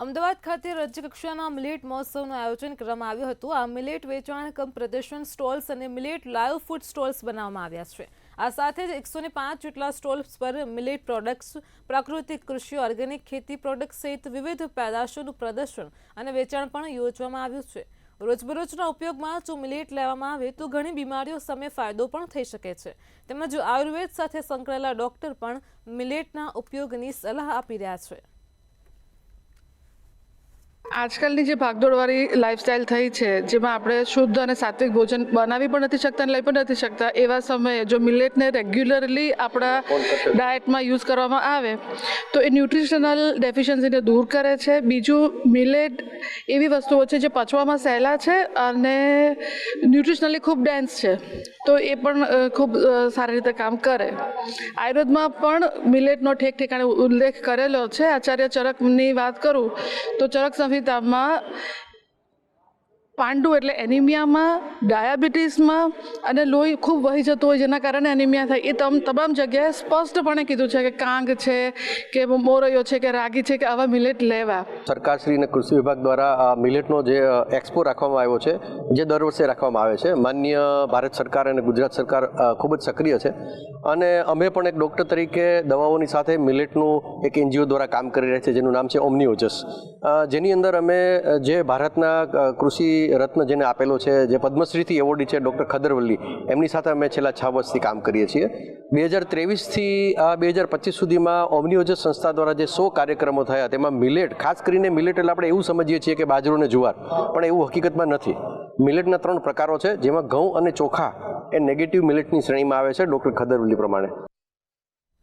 અમદાવાદ ખાતે રાજ્યકક્ષાના મિલેટ મહોત્સવનું આયોજન કરવામાં આવ્યું હતું। આ મિલેટ વેચાણ કમ પ્રદર્શન સ્ટોલ્સ અને મિલેટ લાઈવ ફૂડ સ્ટોલ્સ બનાવવામાં આવ્યા છે। આ સાથે જ 105 જેટલા સ્ટોલ્સ પર મિલેટ પ્રોડક્ટ્સ, પ્રાકૃતિક કૃષિ, ઓર્ગેનિક ખેતી પ્રોડક્ટ્સ સહિત વિવિધ પેદાશોનું પ્રદર્શન અને વેચાણ પણ યોજવામાં આવ્યું છે। રોજબરોજના ઉપયોગમાં જો મિલેટ લેવામાં આવે તો ઘણી બીમારીઓ સામે ફાયદો પણ થઈ શકે છે। તેમજ આયુર્વેદ સાથે સંકળાયેલા ડોક્ટર પણ મિલેટના ઉપયોગની સલાહ આપી રહ્યા છે। આજકાલની જે ભાગદોડવાળી લાઈફસ્ટાઈલ થઈ છે, જેમાં આપણે શુદ્ધ અને સાત્વિક ભોજન બનાવી પણ નથી શકતા અને લઈ પણ નથી શકતા, એવા સમયે જો મિલેટને રેગ્યુલરલી આપણા ડાયટમાં યુઝ કરવામાં આવે તો એ ન્યુટ્રિશનલ ડેફિશિયન્સીને દૂર કરે છે। બીજું, મિલેટ એવી વસ્તુઓ છે જે પચવામાં સહેલા છે અને ન્યુટ્રિશનલી ખૂબ ડેન્સ છે, તો એ પણ ખૂબ સારી રીતે કામ કરે। આયુર્વેદમાં પણ મિલેટનો ઠેક ઠેકાણે ઉલ્લેખ કરેલો છે। આચાર્ય ચરકની વાત કરું તો ચરક સંહિતામાં પાંડુ એટલે એનિમિયામાં, ડાયાબિટીસમાં અને લોહી ખૂબ વહી જતું હોય જેના કારણે એનિમિયા થાય, એ તમામ જગ્યાએ સ્પષ્ટપણે કીધું છે કે કાંગ છે કે મોરૈયો છે કે રાગી છે કે આવા મિલેટ લેવા। સરકારશ્રી અને કૃષિ વિભાગ દ્વારા મિલેટનો જે એક્સપો રાખવામાં આવ્યો છે, જે દર વર્ષે રાખવામાં આવે છે। માનનીય ભારત સરકાર અને ગુજરાત સરકાર ખૂબ જ સક્રિય છે અને અમે પણ એક ડૉક્ટર તરીકે દવાઓની સાથે મિલેટનું એક NGO દ્વારા કામ કરી રહ્યા છે, જેનું નામ છે ઓમનીઓજસ, જેની અંદર અમે જે ભારતના કૃષિ રત્ન જેને આપેલો છે, જે પદ્મશ્રીથી એવોર્ડી છે ડૉક્ટર ખદરવલ્લી, એમની સાથે અમે છેલ્લા 6 વર્ષથી કામ કરીએ છીએ। 2023થી 2025 સુધીમાં ઓમનીઓજસ સંસ્થા દ્વારા જે 100 કાર્યક્રમો થયા, તેમાં મિલેટ, ખાસ કરીને મિલેટ એટલે આપણે એવું સમજીએ છીએ કે બાજરો અને જુવાર, પણ એવું હકીકતમાં નથી। મિલેટના 3 પ્રકારો છે, જેમાં ઘઉં અને ચોખા એ નેગેટિવ મિલેટની શ્રેણીમાં આવે છે ડૉક્ટર ખદરવલ્લી પ્રમાણે।